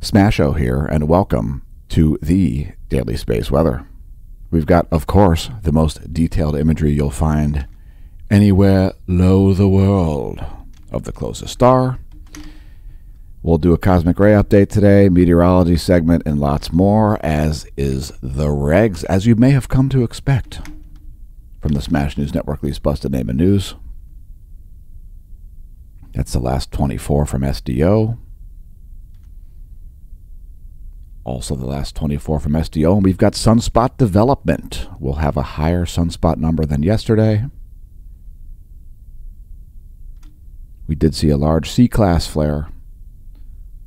Smasho here, and welcome to the Daily Space Weather. We've got, of course, the most detailed imagery you'll find anywhere low the world of the closest star. We'll do a cosmic ray update today, meteorology segment, and lots more, as is the regs, as you may have come to expect from the Smash News Network least busted name of news. That's the last 24 from SDO. Also the last 24 from SDO, and we've got sunspot development. We'll have a higher sunspot number than yesterday. We did see a large C-class flare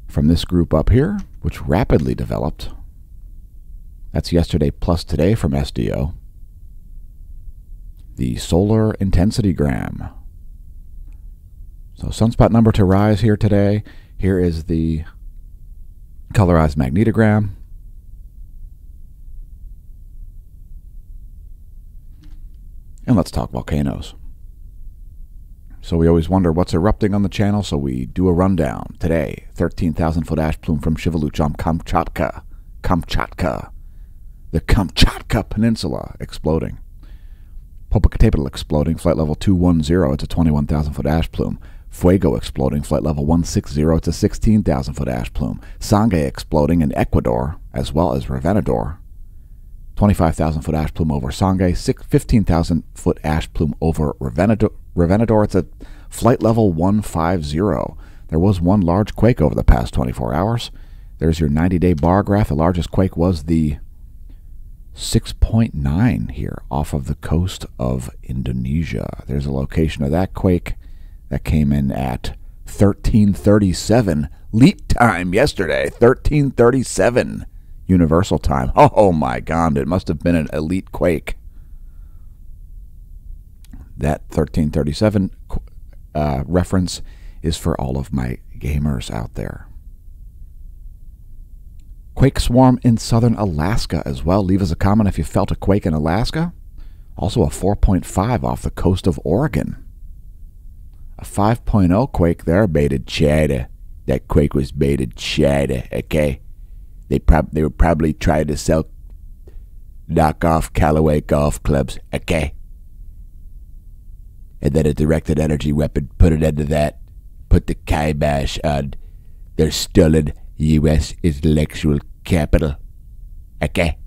from this group up here, which rapidly developed. That's yesterday plus today from SDO. The solar intensity gram. So sunspot number to rise here today. Here is the colorized magnetogram. And let's talk volcanoes. So we always wonder what's erupting on the channel, so we do a rundown. Today, 13,000-foot ash plume from Shivaluch on Kamchatka. The Kamchatka Peninsula exploding. Popocatépetl exploding, flight level 210, it's a 21,000-foot ash plume. Fuego exploding, flight level 160, it's a 16,000-foot ash plume. Sangay exploding in Ecuador, as well as Revenador. 25,000-foot ash plume over Sangay, 15,000-foot ash plume over Revenador, it's a flight level 150. There was one large quake over the past 24 hours. There's your 90-day bar graph. The largest quake was the 6.9 here off of the coast of Indonesia. There's a location of that quake. That came in at 1337 leap time yesterday. 1337 universal time. Oh my God, it must have been an elite quake. That 1337 reference is for all of my gamers out there. Quake swarm in southern Alaska as well. Leave us a comment if you felt a quake in Alaska. Also a 4.5 off the coast of Oregon. A 5.0 quake there, baited China. That quake was baited China, okay? They were probably trying to sell knockoff Callaway golf clubs, okay? And then a directed energy weapon put an end to that. Put the kibosh on their stolen U.S. intellectual capital, okay?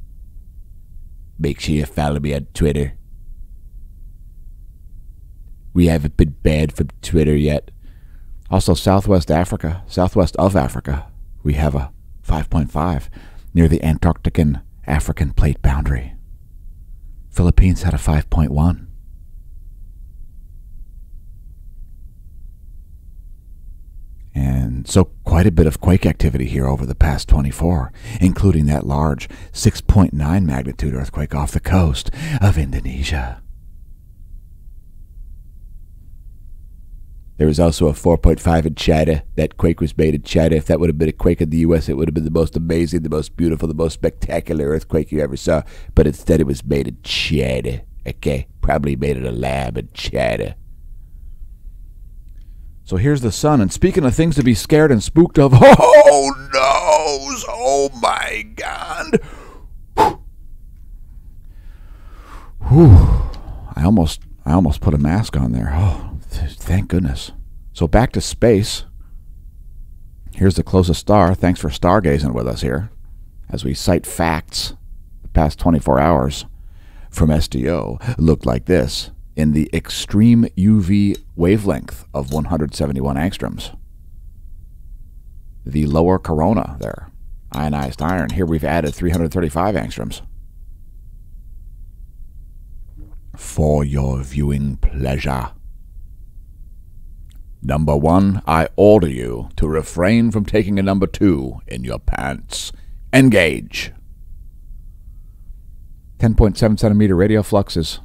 Make sure you follow me on Twitter. We haven't been banned from Twitter yet. Also, southwest of Africa, we have a 5.5 near the Antarctic African plate boundary. Philippines had a 5.1. And so quite a bit of quake activity here over the past 24, including that large 6.9 magnitude earthquake off the coast of Indonesia. There was also a 4.5 in China. That quake was made in China. If that would have been a quake in the U.S., it would have been the most amazing, the most beautiful, the most spectacular earthquake you ever saw. But instead it was made in China. Okay? Probably made in a lab in China. So here's the sun. And speaking of things to be scared and spooked of, oh no! Oh my God! Whew. I almost put a mask on there. Oh. Thank goodness. So back to space. Here's the closest star. Thanks for stargazing with us here as we cite facts. The past 24 hours from SDO looked like this in the extreme UV wavelength of 171 angstroms. The lower corona there, ionized iron. Here we've added 335 angstroms. For your viewing pleasure. Number 1, I order you to refrain from taking a number 2 in your pants. Engage. 10.7 centimeter radial flux is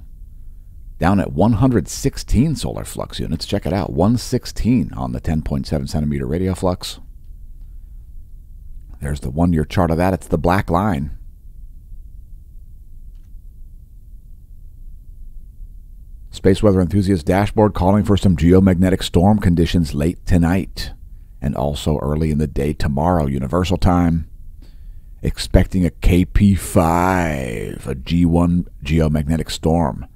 down at 116 solar flux units. Check it out, 116 on the 10.7 centimeter radial flux. There's the 1-year chart of that. It's the black line. Space weather enthusiast dashboard calling for some geomagnetic storm conditions late tonight. and also early in the day tomorrow, Universal Time, expecting a KP5, a G1 geomagnetic storm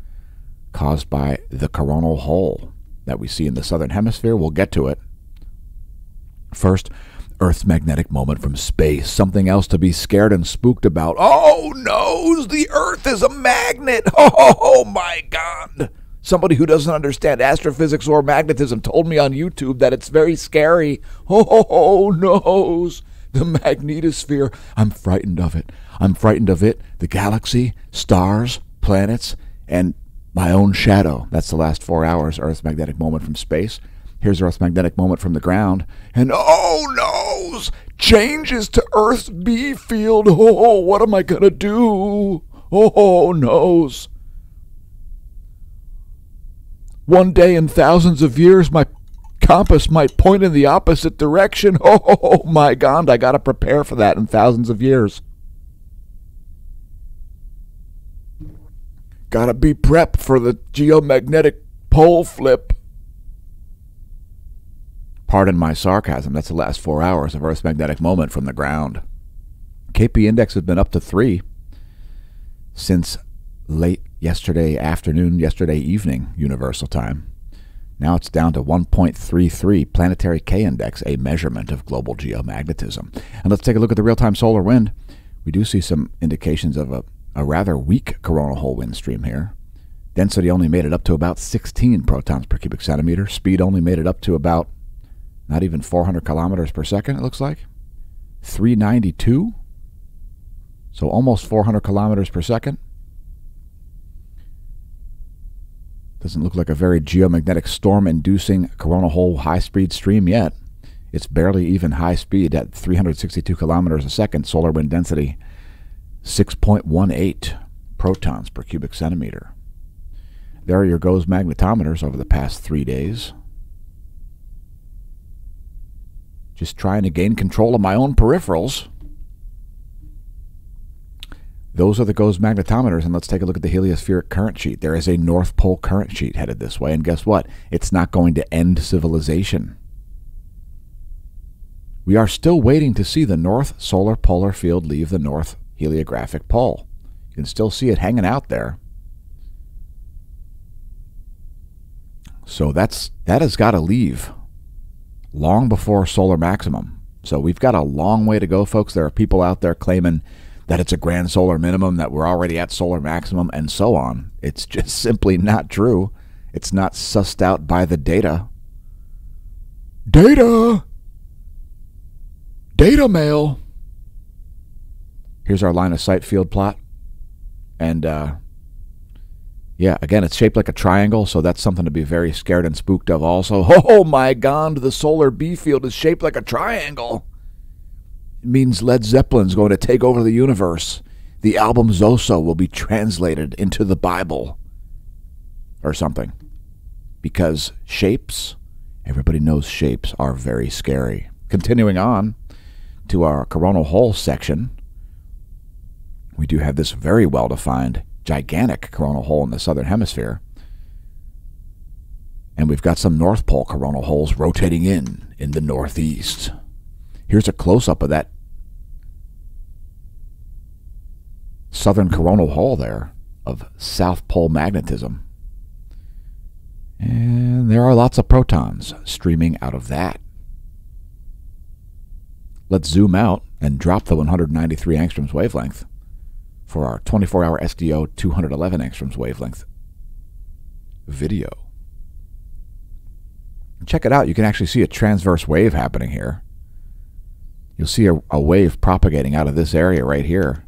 caused by the coronal hole that we see in the southern hemisphere. We'll get to it. First, Earth's magnetic moment from space, something else to be scared and spooked about. Oh, no, the Earth is a magnet. Oh, my God. Somebody who doesn't understand astrophysics or magnetism told me on YouTube that it's very scary. Oh, noes. The magnetosphere. I'm frightened of it. I'm frightened of it, the galaxy, stars, planets, and my own shadow. That's the last 4 hours, Earth's magnetic moment from space. Here's Earth's magnetic moment from the ground. And oh, noes. Changes to Earth's B field. Oh, what am I going to do? Oh, noes. One day in thousands of years, my compass might point in the opposite direction. Oh, my God, I got to prepare for that in thousands of years. Got to be prepped for the geomagnetic pole flip. Pardon my sarcasm. That's the last 4 hours of Earth's magnetic moment from the ground. KP index has been up to 3 since late yesterday afternoon, yesterday evening, Universal Time. Now it's down to 1.33, planetary K-index, a measurement of global geomagnetism. And let's take a look at the real-time solar wind. We do see some indications of a rather weak coronal hole wind stream here. Density only made it up to about 16 protons per cubic centimeter. Speed only made it up to about not even 400 kilometers per second, it looks like. 392. So almost 400 kilometers per second. Doesn't look like a very geomagnetic storm-inducing coronal hole high-speed stream yet. It's barely even high speed at 362 kilometers a second. Solar wind density 6.18 protons per cubic centimeter. There are your GOES magnetometers over the past 3 days. Just trying to gain control of my own peripherals. Those are the GOES magnetometers, and let's take a look at the heliospheric current sheet. There is a North Pole current sheet headed this way, and guess what? It's not going to end civilization. We are still waiting to see the North Solar Polar Field leave the North Heliographic Pole. You can still see it hanging out there. So that has got to leave long before solar maximum. So we've got a long way to go, folks. There are people out there claiming that it's a grand solar minimum, that we're already at solar maximum, and so on. It's just simply not true. It's not sussed out by the data. Data mail. Here's our line of sight field plot. And yeah, again, it's shaped like a triangle, so that's something to be very scared and spooked of also. Oh my God, the solar B field is shaped like a triangle. It means Led Zeppelin's going to take over the universe. The album Zoso will be translated into the Bible or something. Because shapes, everybody knows shapes are very scary. Continuing on to our coronal hole section, we do have this very well-defined, gigantic coronal hole in the southern hemisphere. And we've got some North Pole coronal holes rotating in the northeast. Here's a close-up of that southern coronal hole there of South Pole magnetism. And there are lots of protons streaming out of that. Let's zoom out and drop the 193 angstroms wavelength for our 24-hour SDO 211 angstroms wavelength video. Check it out. You can actually see a transverse wave happening here. You'll see a wave propagating out of this area right here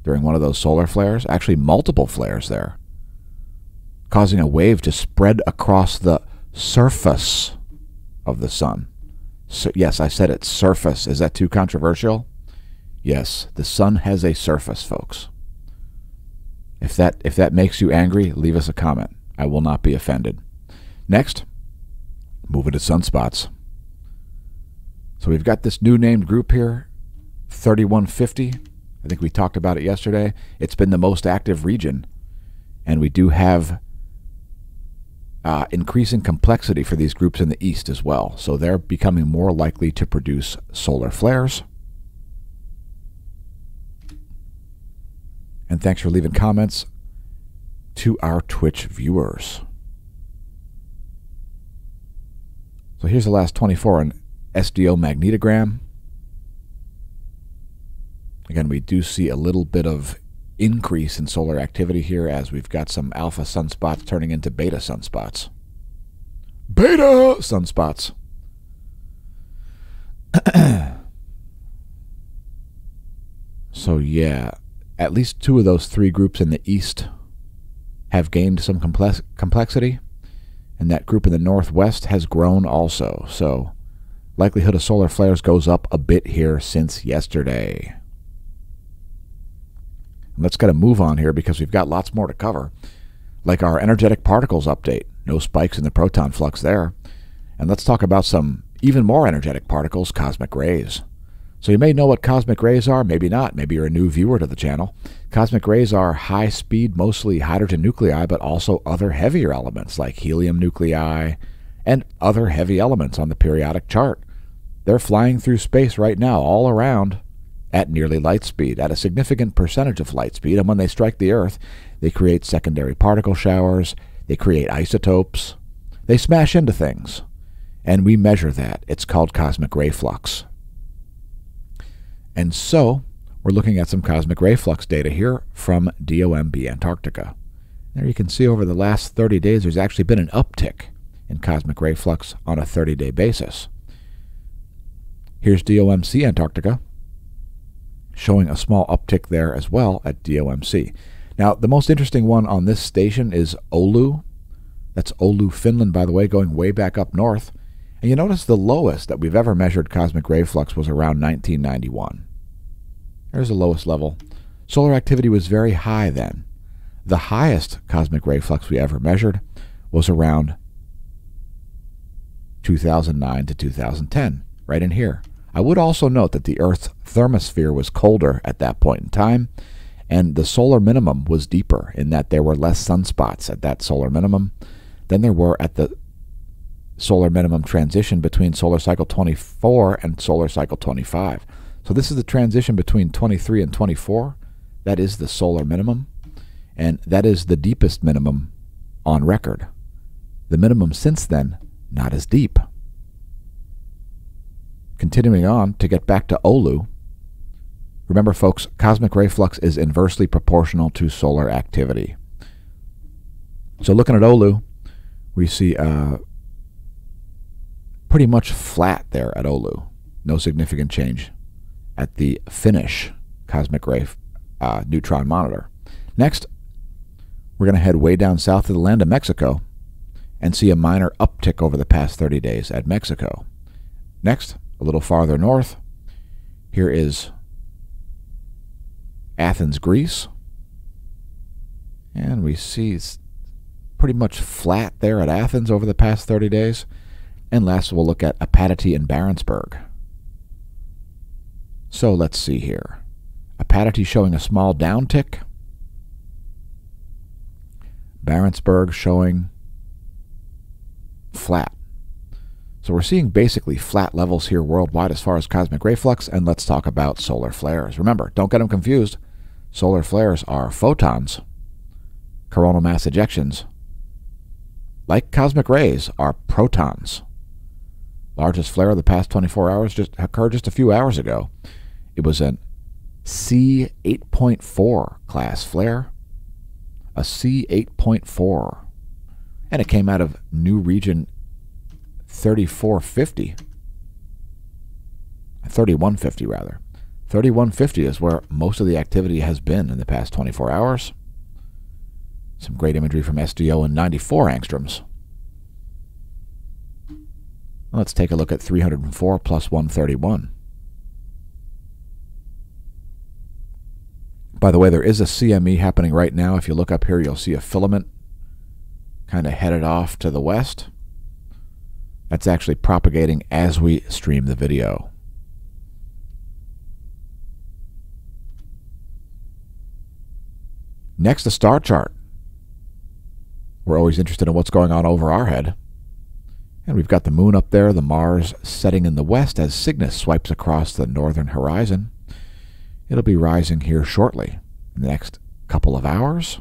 during one of those solar flares. Actually, multiple flares there, causing a wave to spread across the surface of the sun. So, yes, I said it, surface. Is that too controversial? Yes, the sun has a surface, folks. If that makes you angry, leave us a comment. I will not be offended. Next, moving to sunspots. So we've got this new named group here, 3150. I think we talked about it yesterday. It's been the most active region. And we do have increasing complexity for these groups in the east as well. So they're becoming more likely to produce solar flares. And thanks for leaving comments to our Twitch viewers. So here's the last 24 in SDO magnetogram. Again, we do see a little bit of increase in solar activity here as we've got some alpha sunspots turning into beta sunspots. Beta sunspots. So yeah, at least two of those three groups in the east have gained some complexity, and that group in the northwest has grown also. So likelihood of solar flares goes up a bit here since yesterday. Let's get a move on here because we've got lots more to cover, like our energetic particles update. No spikes in the proton flux there. And let's talk about some even more energetic particles, cosmic rays. So you may know what cosmic rays are, maybe not. Maybe you're a new viewer to the channel. Cosmic rays are high-speed, mostly hydrogen nuclei, but also other heavier elements like helium nuclei and other heavy elements on the periodic chart. They're flying through space right now, all around, at nearly light speed, at a significant percentage of light speed, and when they strike the Earth, they create secondary particle showers, they create isotopes, they smash into things, and we measure that. It's called cosmic ray flux. And so, we're looking at some cosmic ray flux data here from DOMB Antarctica. There you can see over the last 30 days there's actually been an uptick in cosmic ray flux on a 30-day basis. Here's DOMC Antarctica, showing a small uptick there as well at DOMC. Now, the most interesting one on this station is Oulu. That's Oulu, Finland, by the way, going way back up north. And you notice the lowest that we've ever measured cosmic ray flux was around 1991. There's the lowest level. Solar activity was very high then. The highest cosmic ray flux we ever measured was around 2009 to 2010, right in here. I would also note that the Earth's thermosphere was colder at that point in time, and the solar minimum was deeper in that there were less sunspots at that solar minimum than there were at the solar minimum transition between solar cycle 24 and solar cycle 25. So this is the transition between 23 and 24. That is the solar minimum, and that is the deepest minimum on record. The minimum since then, not as deep. Continuing on to get back to Oulu, remember folks, cosmic ray flux is inversely proportional to solar activity. So looking at Oulu, we see pretty much flat there at Oulu. No significant change at the Finnish cosmic ray neutron monitor. Next, we're going to head way down south to the land of Mexico and see a minor uptick over the past 30 days at Mexico. Next, a little farther north, here is Athens, Greece. And we see it's pretty much flat there at Athens over the past 30 days. And last, we'll look at Apatity in Barentsburg. So let's see here. Apatity showing a small downtick. Barentsburg showing flat. So we're seeing basically flat levels here worldwide as far as cosmic ray flux, and let's talk about solar flares. Remember, don't get them confused. Solar flares are photons, coronal mass ejections. Like cosmic rays, are protons. Largest flare of the past 24 hours just occurred just a few hours ago. It was an C8.4 class flare, a C8.4, and it came out of New Region 3150 rather. 3150 is where most of the activity has been in the past 24 hours. Some great imagery from SDO and 94 angstroms. Let's take a look at 304 plus 131. By the way, there is a CME happening right now. If you look up here, you'll see a filament kind of headed off to the west. That's actually propagating as we stream the video. Next, the star chart. We're always interested in what's going on over our head. And we've got the moon up there, the Mars setting in the west as Cygnus swipes across the northern horizon. It'll be rising here shortly, in the next couple of hours.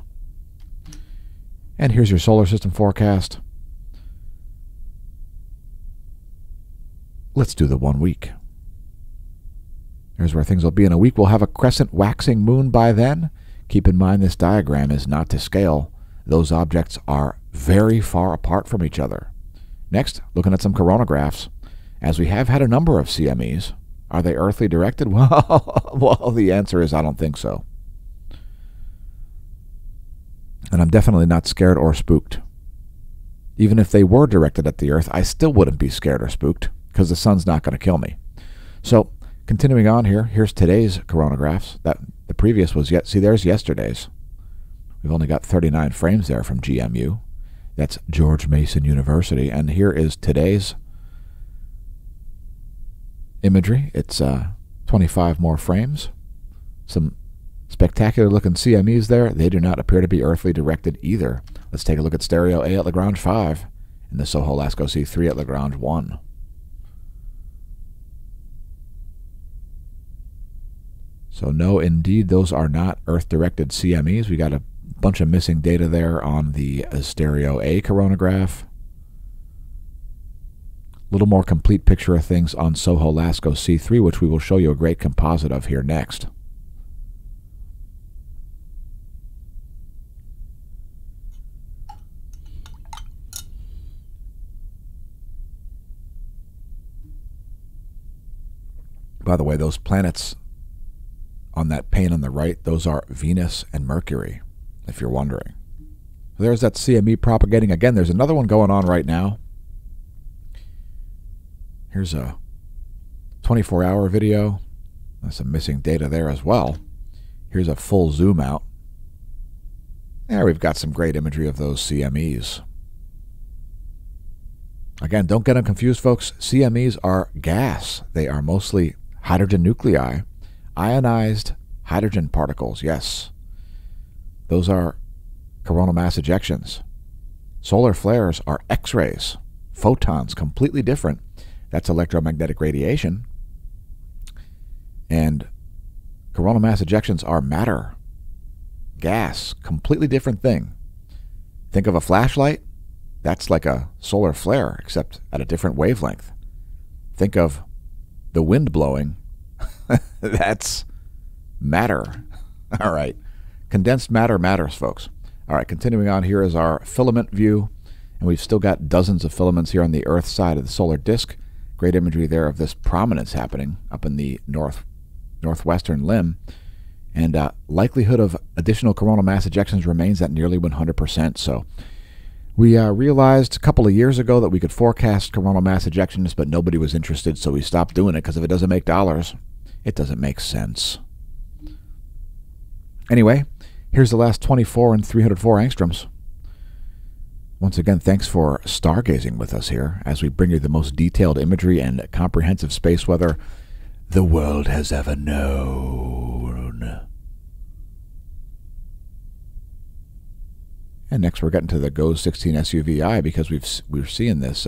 And here's your solar system forecast. Let's do the 1 week. Here's where things will be in a week. We'll have a crescent waxing moon by then. Keep in mind this diagram is not to scale. Those objects are very far apart from each other. Next, looking at some coronagraphs. As we have had a number of CMEs, are they earthly directed? Well, the answer is I don't think so. And I'm definitely not scared or spooked. Even if they were directed at the Earth, I still wouldn't be scared or spooked because the sun's not going to kill me. So, continuing on here, here's today's coronagraphs. The previous was there's yesterday's. We've only got 39 frames there from GMU. That's George Mason University. And here is today's imagery. It's 25 more frames. Some spectacular looking CMEs there. They do not appear to be earthly directed either. Let's take a look at stereo A at Lagrange 5 and the Soho Lasco C3 at Lagrange 1. So no, indeed, those are not Earth-directed CMEs. We got a bunch of missing data there on the stereo A coronagraph. A little more complete picture of things on Soho Lasco C3, which we will show you a great composite of here next. By the way, those planets on that pane on the right, those are Venus and Mercury, if you're wondering. There's that CME propagating. Again, there's another one going on right now. Here's a 24-hour video. There's some missing data there as well. Here's a full zoom out. There we've got some great imagery of those CMEs. Again, don't get them confused, folks. CMEs are gas. They are mostly hydrogen nuclei. Ionized hydrogen particles, yes. Those are coronal mass ejections. Solar flares are X-rays, photons, completely different. That's electromagnetic radiation. And coronal mass ejections are matter, gas, completely different thing. Think of a flashlight. That's like a solar flare, except at a different wavelength. Think of the wind blowing. That's matter. All right. Condensed matter matters, folks. All right, continuing on, here is our filament view. And we've still got dozens of filaments here on the Earth side of the solar disk. Great imagery there of this prominence happening up in the northwestern limb. And likelihood of additional coronal mass ejections remains at nearly 100%. So we realized a couple of years ago that we could forecast coronal mass ejections, but nobody was interested, so we stopped doing it because if it doesn't make dollars, it doesn't make sense. Anyway, here's the last 24 and 304 angstroms. Once again, thanks for stargazing with us here as we bring you the most detailed imagery and comprehensive space weather the world has ever known. And next we're getting to the GOES 16 SUVI because we're seeing this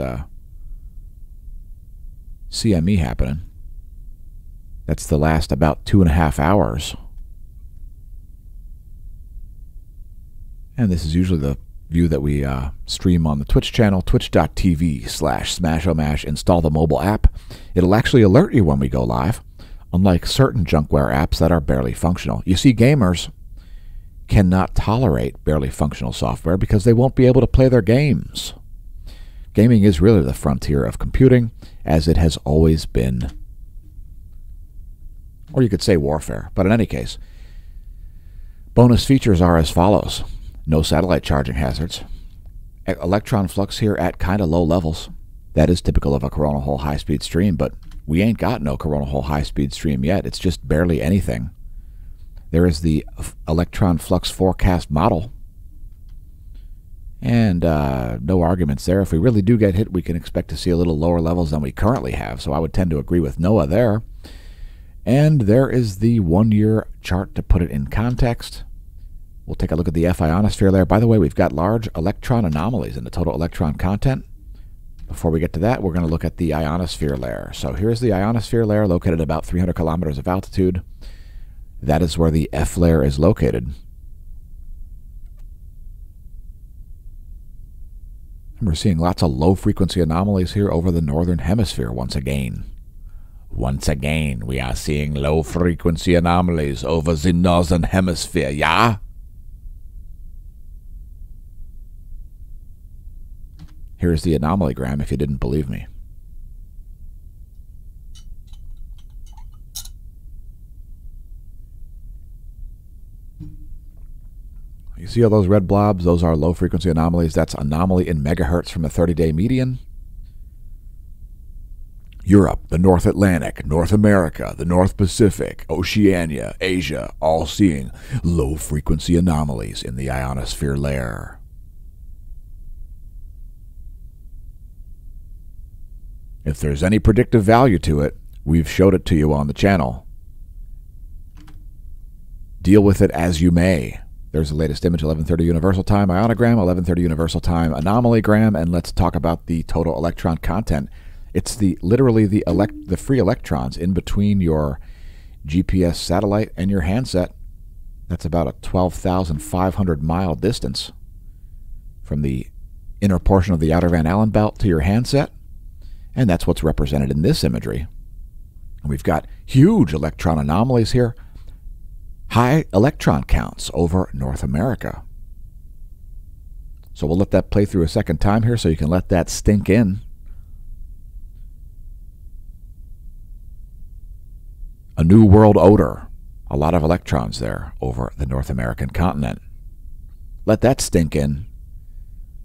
CME happening. That's the last about 2.5 hours. And this is usually the view that we stream on the Twitch channel, twitch.tv/smashomash. Install the mobile app. It'll actually alert you when we go live, unlike certain junkware apps that are barely functional. You see, gamers cannot tolerate barely functional software because they won't be able to play their games. Gaming is really the frontier of computing, as it has always been. Or you could say warfare, but in any case, bonus features are as follows. No satellite charging hazards. Electron flux here at kind of low levels. That is typical of a coronal hole high-speed stream, but we ain't got no coronal hole high-speed stream yet. It's just barely anything. There is the electron flux forecast model. And no arguments there. If we really do get hit, we can expect to see a little lower levels than we currently have, so I would tend to agree with Noah there. And there is the 1-year chart to put it in context. We'll take a look at the F ionosphere layer. By the way, we've got large electron anomalies in the total electron content. Before we get to that, we're going to look at the ionosphere layer. So here's the ionosphere layer located at about 300 kilometers of altitude. That is where the F layer is located. And we're seeing lots of low-frequency anomalies here over the northern hemisphere once again. Once again, we are seeing low-frequency anomalies over the northern hemisphere, yeah? Here's the anomalygram if you didn't believe me. You see all those red blobs? Those are low-frequency anomalies. That's anomaly in megahertz from a 30-day median. Europe, the North Atlantic, North America, the North Pacific, Oceania, Asia, all seeing low-frequency anomalies in the ionosphere layer. If there's any predictive value to it, we've showed it to you on the channel. Deal with it as you may. There's the latest image, 11:30 universal time ionogram, 11:30 universal time anomalygram, and let's talk about the total electron content. It's literally the free electrons in between your GPS satellite and your handset. That's about a 12,500 mile distance from the inner portion of the outer Van Allen belt to your handset. And that's what's represented in this imagery. And we've got huge electron anomalies here. High electron counts over North America. So we'll let that play through a second time here so you can let that stink in. A new world odor. A lot of electrons there over the North American continent. Let that stink in.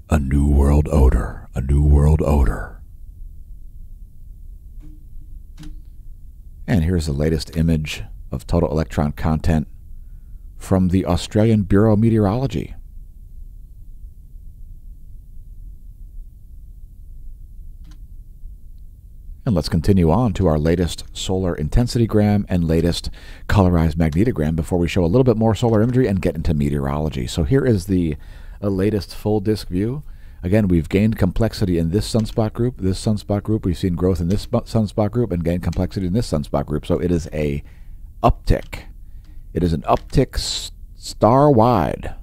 A new world odor. A new world odor. And here's the latest image of total electron content from the Australian Bureau of Meteorology. And let's continue on to our latest solar intensitygram and latest colorized magnetogram before we show a little bit more solar imagery and get into meteorology. So here is the latest full disk view. Again, we've gained complexity in this sunspot group, We've seen growth in this sunspot group and gained complexity in this sunspot group. So it is a uptick. It is an uptick star-wide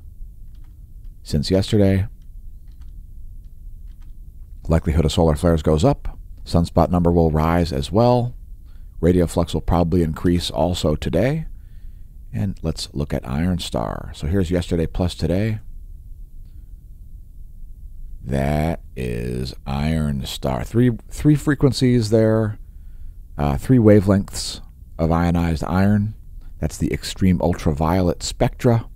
since yesterday. Likelihood of solar flares goes up. Sunspot number will rise as well. Radio flux will probably increase also today. And let's look at iron star. So here's yesterday plus today. That is iron star. Three frequencies there, 3 wavelengths of ionized iron. That's the extreme ultraviolet spectra.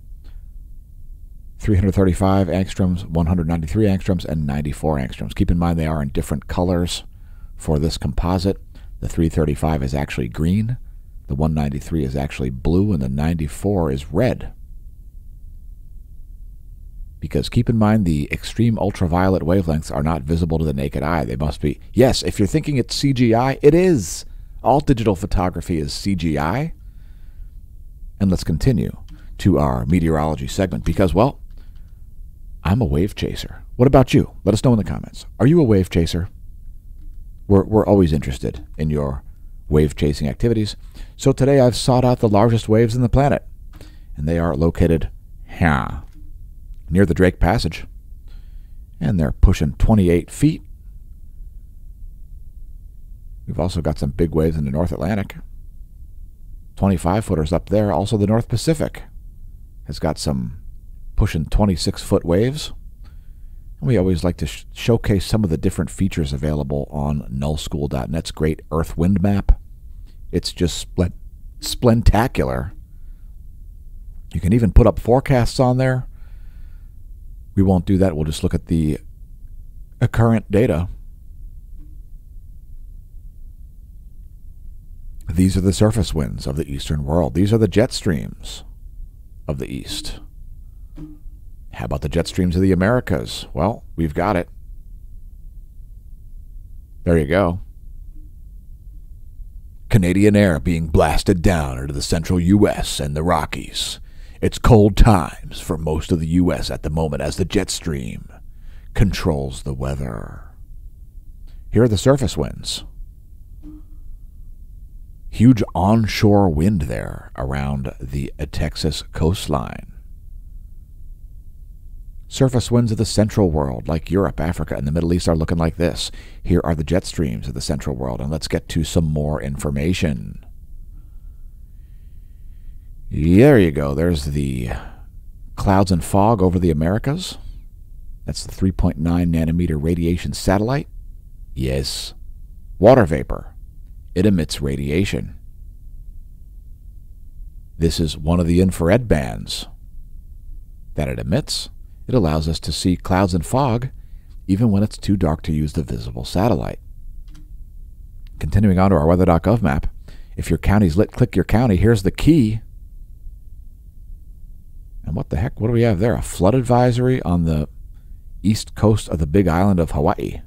335 angstroms, 193 angstroms, and 94 angstroms. Keep in mind they are in different colors for this composite. The 335 is actually green, the 193 is actually blue, and the 94 is red. Because keep in mind the extreme ultraviolet wavelengths are not visible to the naked eye. They must be. Yes, if you're thinking it's CGI, it is. All digital photography is CGI. And let's continue to our meteorology segment because, well, I'm a wave chaser. What about you? Let us know in the comments. Are you a wave chaser? We're always interested in your wave chasing activities. So today I've sought out the largest waves in the planet. And they are located here, near the Drake Passage. And they're pushing 28 feet. We've also got some big waves in the North Atlantic. 25-footers up there. Also the North Pacific has got some pushing 26-foot waves. And we always like to showcase some of the different features available on nullschool.net's great Earth-Wind map. It's just splentacular. You can even put up forecasts on there. We won't do that. We'll just look at the current data. These are the surface winds of the eastern world. These are the jet streams of the east. How about the jet streams of the Americas? Well, we've got it. There you go. Canadian air being blasted down into the central U.S. and the Rockies. It's cold times for most of the U.S. at the moment as the jet stream controls the weather. Here are the surface winds. Huge onshore wind there around the Texas coastline. Surface winds of the central world, like Europe, Africa, and the Middle East, are looking like this. Here are the jet streams of the central world, and let's get to some more information. There you go. There's the clouds and fog over the Americas. That's the 3.9 nanometer radiation satellite. Yes. Water vapor. It emits radiation. This is one of the infrared bands that it emits. It allows us to see clouds and fog even when it's too dark to use the visible satellite. Continuing on to our weather.gov map, if your county's lit, click your county. Here's the key. And what the heck? What do we have there? A flood advisory on the east coast of the big island of Hawaii.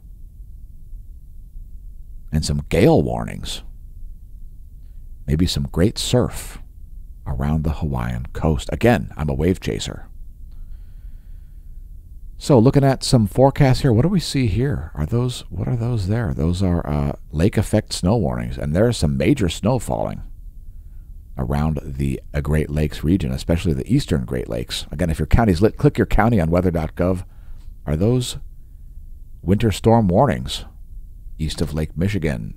And some gale warnings. Maybe some great surf around the Hawaiian coast. Again, I'm a wave chaser. So looking at some forecasts here, what do we see here? What are those there? Those are lake effect snow warnings, and there is some major snow falling around the Great Lakes region, especially the eastern Great Lakes. Again, if your county's lit, click your county on weather.gov. Are those winter storm warnings east of Lake Michigan?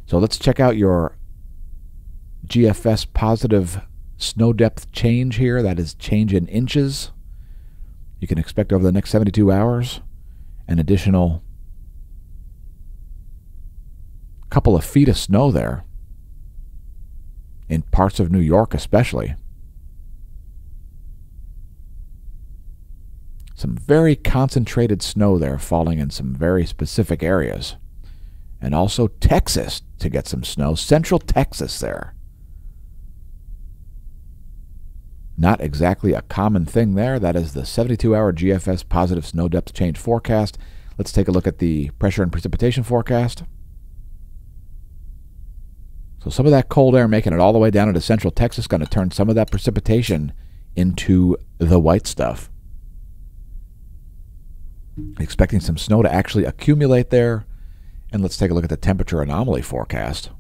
So let's check out your GFS positive snow depth change here. That is change in inches. You can expect over the next 72 hours an additional couple of feet of snow there in parts of New York especially. Some very concentrated snow there falling in some very specific areas. And also Texas to get some snow. Central Texas there. Not exactly a common thing there. That is the 72-hour GFS positive snow depth change forecast. Let's take a look at the pressure and precipitation forecast. So some of that cold air making it all the way down into central Texas, going to turn some of that precipitation into the white stuff. Expecting some snow to actually accumulate there. And let's take a look at the temperature anomaly forecast.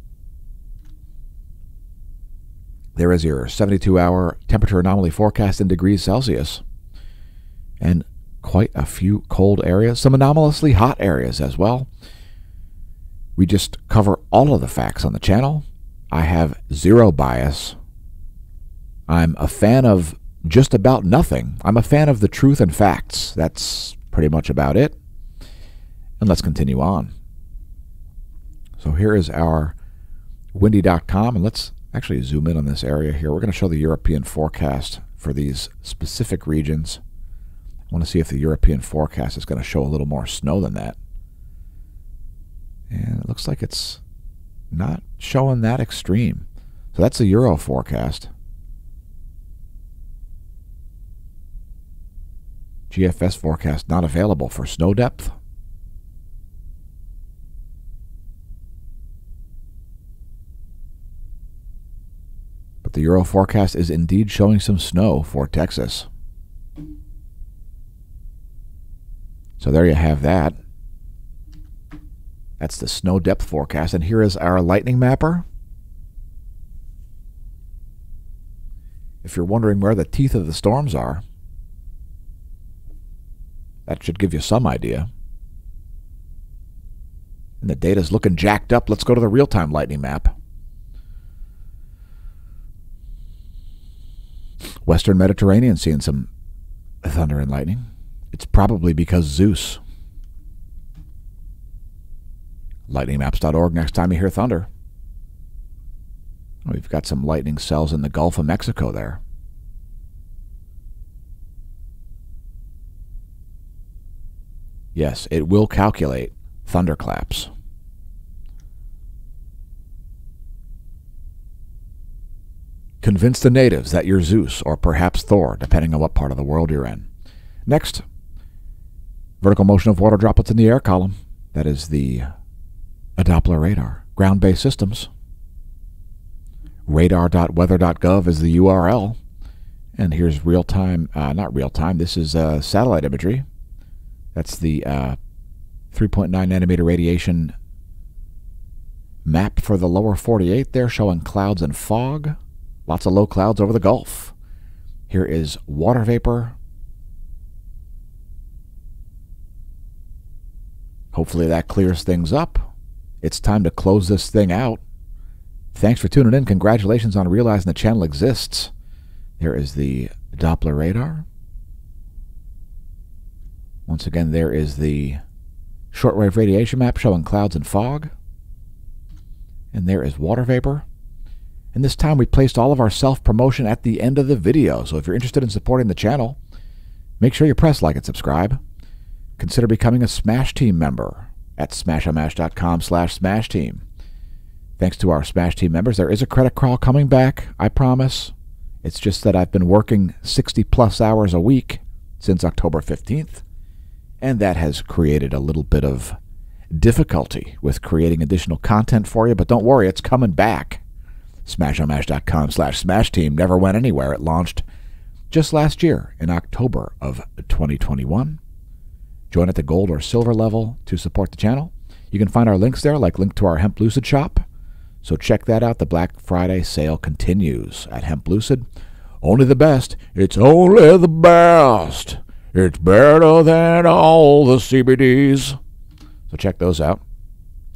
There is your 72-hour temperature anomaly forecast in degrees Celsius. And quite a few cold areas, some anomalously hot areas as well. We just cover all of the facts on the channel. I have zero bias. I'm a fan of just about nothing. I'm a fan of the truth and facts. That's pretty much about it. And let's continue on. So here is our windy.com, and let's actually zoom in on this area here. We're going to show the European forecast for these specific regions. I want to see if the European forecast is going to show a little more snow than that. And it looks like it's not showing that extreme. So that's the Euro forecast. GFS forecast not available for snow depth. But the Euro forecast is indeed showing some snow for Texas. So there you have that. That's the snow depth forecast. And here is our lightning mapper. If you're wondering where the teeth of the storms are, that should give you some idea. And the data's looking jacked up. Let's go to the real-time lightning map. Western Mediterranean seeing some thunder and lightning. It's probably because Zeus. Lightningmaps.org next time you hear thunder. We've got some lightning cells in the Gulf of Mexico there. Yes, it will calculate thunderclaps. Convince the natives that you're Zeus or perhaps Thor, depending on what part of the world you're in. Next, vertical motion of water droplets in the air column. That is the Doppler radar. Ground-based systems. Radar.weather.gov is the URL. And here's real-time, not real-time, this is satellite imagery. That's the 3.9 nanometer radiation map for the lower 48 there, showing clouds and fog. Lots of low clouds over the Gulf. Here is water vapor. Hopefully that clears things up. It's time to close this thing out. Thanks for tuning in. Congratulations on realizing the channel exists. There is the Doppler radar. Once again, there is the shortwave radiation map showing clouds and fog. And there is water vapor. And this time we placed all of our self-promotion at the end of the video. So if you're interested in supporting the channel, make sure you press like and subscribe. Consider becoming a Smash Team member at smashomash.com/SmashTeam. Thanks to our Smash Team members, there is a credit crawl coming back, I promise. It's just that I've been working 60-plus hours a week since October 15th, and that has created a little bit of difficulty with creating additional content for you, but don't worry, it's coming back. smashomash.com/SmashTeam never went anywhere. It launched just last year in October of 2021. Join at the gold or silver level to support the channel. You can find our links there, like link to our Hemp Lucid shop. So check that out. The Black Friday sale continues at Hemp Lucid. Only the best. It's only the best. It's better than all the CBDs. So check those out.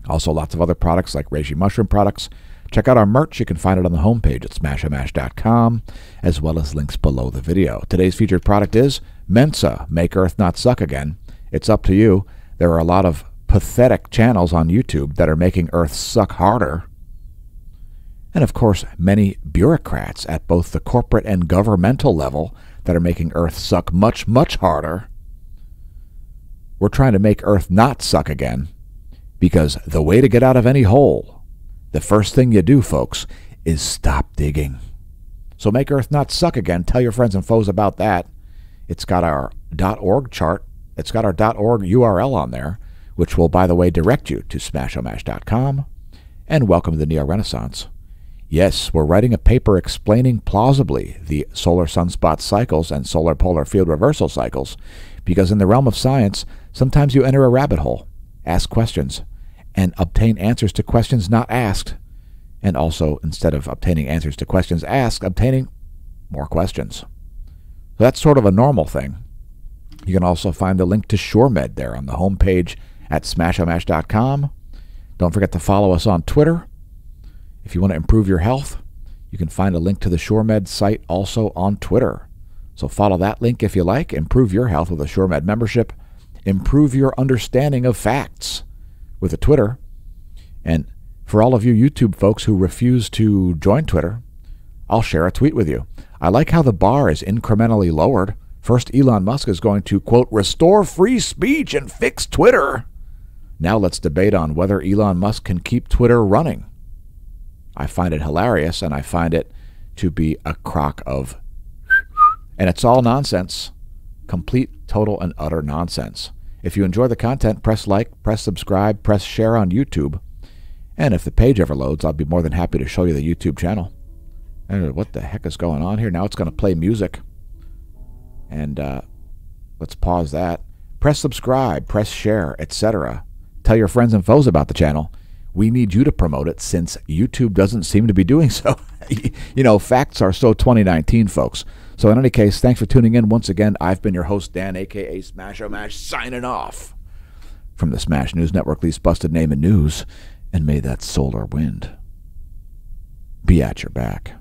Also lots of other products like reishi mushroom products. Check out our merch. You can find it on the homepage at smashomash.com, as well as links below the video. Today's featured product is Mensa, Make Earth Not Suck Again. It's up to you. There are a lot of pathetic channels on YouTube that are making Earth suck harder. And of course, many bureaucrats at both the corporate and governmental level that are making Earth suck much, much harder. We're trying to make Earth not suck again, because the way to get out of any hole, the first thing you do, folks, is stop digging. So make Earth not suck again. Tell your friends and foes about that. It's got our .org chart. It's got our .org URL on there, which will, by the way, direct you to smashomash.com. And welcome to the Neo-Renaissance. Yes, we're writing a paper explaining plausibly the solar sunspot cycles and solar polar field reversal cycles, because in the realm of science, sometimes you enter a rabbit hole, ask questions, and obtain answers to questions not asked. And also, instead of obtaining answers to questions asked, obtaining more questions. So that's sort of a normal thing. You can also find the link to SureMed there on the homepage at smashomash.com. Don't forget to follow us on Twitter. If you want to improve your health, you can find a link to the SureMed site also on Twitter. So follow that link if you like. Improve your health with a SureMed membership. Improve your understanding of facts with a Twitter. And for all of you YouTube folks who refuse to join Twitter, I'll share a tweet with you. I like how the bar is incrementally lowered. First, Elon Musk is going to, quote, restore free speech and fix Twitter. Now let's debate on whether Elon Musk can keep Twitter running. I find it hilarious, and I find it to be a crock of... And it's all nonsense. Complete, total, and utter nonsense. If you enjoy the content, press like, press subscribe, press share on YouTube. And if the page ever loads, I'll be more than happy to show you the YouTube channel. And what the heck is going on here? Now it's going to play music. And let's pause that. Press subscribe, press share, etc. Tell your friends and foes about the channel. We need you to promote it since YouTube doesn't seem to be doing so. You know, facts are so 2019, folks. So in any case, thanks for tuning in once again. I've been your host, Dan, a.k.a. Smash-O-Mash, signing off from the Smash News Network, least busted name in news, and may that solar wind be at your back.